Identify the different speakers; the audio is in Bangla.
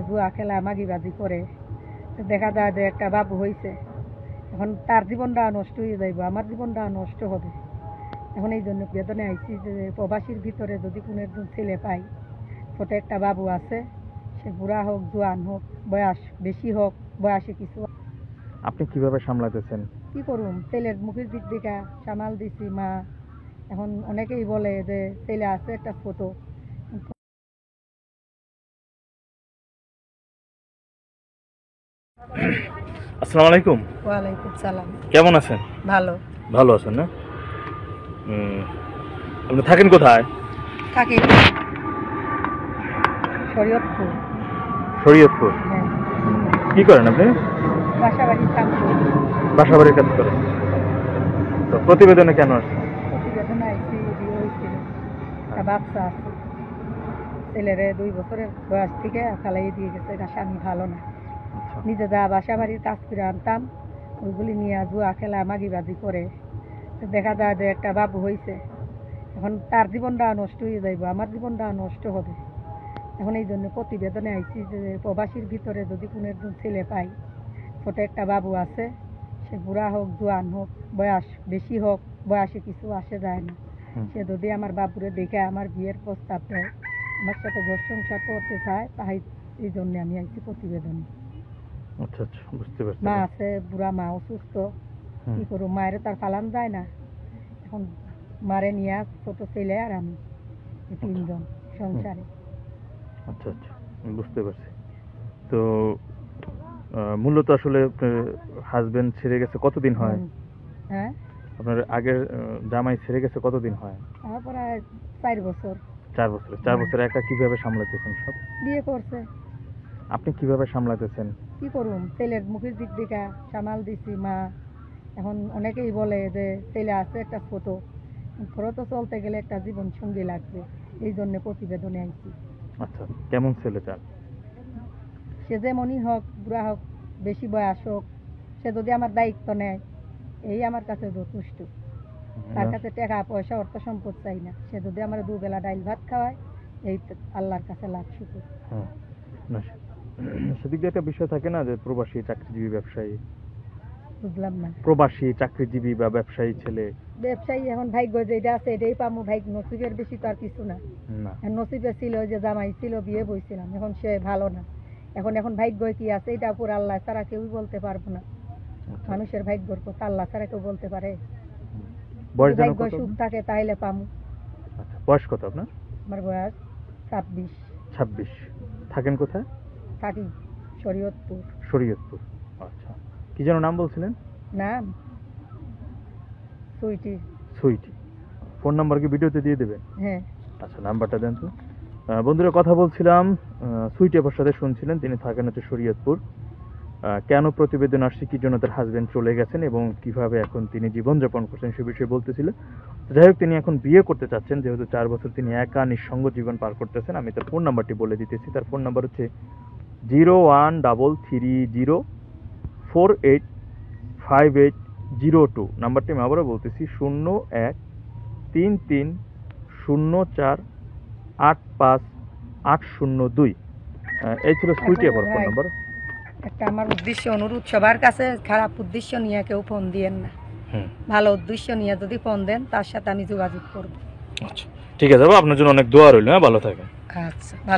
Speaker 1: জুয়া খেলা মাগিবাজি করে, দেখা যায় যে একটা বাবু হয়েছে, এখন তার জীবনটা নষ্ট হয়ে যাইব, আমার জীবনটা নষ্ট হবে। এখন এই জন্য বেদনে আইছি যে প্রবাসীর ভিতরে যদি কোনো একজন ছেলে পাই, ছোট একটা বাবু আছে, সে বুড়া হোক জোয়ান হোক, বয়স বেশি হোক বয়সে কিছু,
Speaker 2: আপনি কিভাবে সামলাতেছেন?
Speaker 1: কি করুম, ছেলের মুখের দিক দিকা সামাল দিছি মা। এখন অনেকেই বলে যে ছেলে আছে একটা ছোট।
Speaker 2: আসসালামু আলাইকুম।
Speaker 1: ওয়ালাইকুম সালাম।
Speaker 2: কেমন আছেন?
Speaker 1: ভালো।
Speaker 2: ভালো আছেন না? আপনি থাকেন কোথায়?
Speaker 1: থাকি শরীয়তপুর।
Speaker 2: শরীয়তপুর।
Speaker 1: হ্যাঁ,
Speaker 2: কি করেন আপনি?
Speaker 1: বাসাবাড়ির কাম করি।
Speaker 2: বাসাবাড়ির কাজ করেন। তো প্রতিবেদনে কেন আসছেন?
Speaker 1: প্রতিবেদন আইসি, বিয়ে হয়েছিল, একটা বাচ্চা আছে, ছেলেরে 2 বছরের বয়স থেকে ফালাই দিয়ে গেছে, এটা স্বামী ভালো না।
Speaker 2: আচ্ছা।
Speaker 1: নিজে যা বাসাবাড়ির কাজ করে আনতাম ওইগুলি নিয়ে জুয়া খেলা মাগিবাজি করে, তো দেখা যায় যে একটা বাবু হয়েছে, এখন তার জীবনটা নষ্ট হয়ে যাইব, আমার জীবনটা নষ্ট হবে। এখন এই জন্য প্রতিবেদনে আইছি যে প্রবাসীর ভিতরে যদি কোনো একজন ছেলে পাই, ছোট একটা বাবু আছে, সে বুড়া হোক জোয়ান হোক, বয়স বেশি হোক বয়সে কিছু আসে যায় না, সে যদি আমার বাবুরে দেখে আমার বিয়ের প্রস্তাব দেয়, আমার সাথে ঘর সংসার করতে চায়, তাই এই জন্য আমি আইছি প্রতিবেদনে।
Speaker 2: আচ্ছা আচ্ছা, বুঝতে পারছি।
Speaker 1: মা আছে, বুড়া মা অসুস্থ, কি করবো, মায়ের তার পালান যায় না। এখন মারে নিয়ে ছোট ছেলে আর আমি, এই 3 জন সংসারে।
Speaker 2: আচ্ছা আচ্ছা, বুঝতে পারছি। তো মূলত আসলে হাজবেন্ড ছেড়ে গেছে কতদিন হয়?
Speaker 1: হ্যাঁ,
Speaker 2: আপনার আগের জামাই ছেড়ে গেছে কতদিন হয়?
Speaker 1: আমার প্রায় 4 বছর।
Speaker 2: 4 বছর। 4 বছর একা কিভাবে সামলাতেছেন সব?
Speaker 1: বিয়ে করছে,
Speaker 2: আপনি কিভাবে সামলাতেছেন?
Speaker 1: কি করুম, ছেলের মুখের দিক দিকা সামাল দিছি মা। এখন অনেকেই বলে যে ছেলে আছে একটা ছোট, ঘরে তো চলতে গেলে একটা জীবন সঙ্গী লাগবে, এই জন্য প্রতিবেদনে আইছি।
Speaker 2: আচ্ছা, কেমন ছেলে চান?
Speaker 1: সে যেমনই হোক, বুড়া হোক বেশি বয়স হোক, সে যদি আমার দায়িত্ব নেয়, এই আমার কাছে যথেষ্ট। তার কাছে টাকা পয়সা অর্থ সম্পদ চাই না, সে যদি আমার 2 বেলা ডাইল ভাত খাওয়ায়, এই তো আল্লাহর কাছে লাখ শুকুর।
Speaker 2: হ্যাঁ, না সেদিক দিয়ে একটা বিষয় থাকে না যে প্রবাসী চাকরিজীবী ব্যবসায়ী,
Speaker 1: বুঝলাম না।
Speaker 2: প্রবাসী চাকরিজীবী বা ব্যবসায়ী ছেলে।
Speaker 1: ব্যবসায়ী এখন ভাগ্য যেটা আছে এটাই পামু, ভাই নসিবের বেশি তো আর কিছু না।
Speaker 2: না,
Speaker 1: নসিবে ছিল যে জামাই ছিল, বিয়ে বইছিলাম, এখন সে ভালো না। এখন ভাগ্য কি আছে এটা পুরো আল্লাহ ছাড়া কেউই বলতে পারবো না।
Speaker 2: আচ্ছা।
Speaker 1: মানুষের ভাগ্যর কথা আল্লাহ ছাড়া কেউ বলতে পারে?
Speaker 2: বয়স
Speaker 1: যদি
Speaker 2: যেন
Speaker 1: ভাগ্য
Speaker 2: কত?
Speaker 1: সুখ থাকে তাহলে পামু।
Speaker 2: আচ্ছা, বয়স কত আপনার?
Speaker 1: আমার বয়স 26।
Speaker 2: 26। থাকেন কোথায়?
Speaker 1: থাকি শরীয়তপুর।
Speaker 2: শরীয়তপুর। আচ্ছা, কি যেন নাম বলছিলেন?
Speaker 1: নাম সুইটি।
Speaker 2: সুইটি। ফোন নাম্বার কি ভিডিওতে দিয়ে দেবেন?
Speaker 1: হ্যাঁ।
Speaker 2: আচ্ছা, নাম্বারটা দেন তো। বন্ধুরা, কথা বলছিলাম সুইটি আপার সাথে, শুনছিলেন তিনি থাকেন হচ্ছে শরীয়তপুর। কেন প্রতিবেদন আসছে, কি জন্য তার হাজবেন্ড চলে গেছেন এবং কিভাবে এখন তিনি জীবনযাপন করছেন সে বিষয়ে বলতেছিল। যাই হোক, তিনি এখন বিয়ে করতে চাচ্ছেন, যেহেতু 4 বছর তিনি একা নিঃসঙ্গ জীবন পার করতেছেন। আমি তার ফোন নাম্বারটি বলে দিতেছি। তার ফোন নাম্বার হচ্ছে 0133048580 নাম্বারটি আমি আবারও বলতেছি 0133048580 এই ছিল সুইটি আপার ফোন নাম্বার।
Speaker 1: একটা আমার উদ্দেশ্য, অনুরোধ সবার কাছে, খারাপ উদ্দেশ্য নিয়ে কেউ ফোন দিয়েন না, ভালো উদ্দেশ্য নিয়ে যদি ফোন দেন তার সাথে আমি যোগাযোগ করব।
Speaker 2: আচ্ছা, ঠিক আছে, আপনার জন্য অনেক দোয়া রইল। হ্যাঁ, ভালো থাকেন।
Speaker 1: আচ্ছা, ভালো।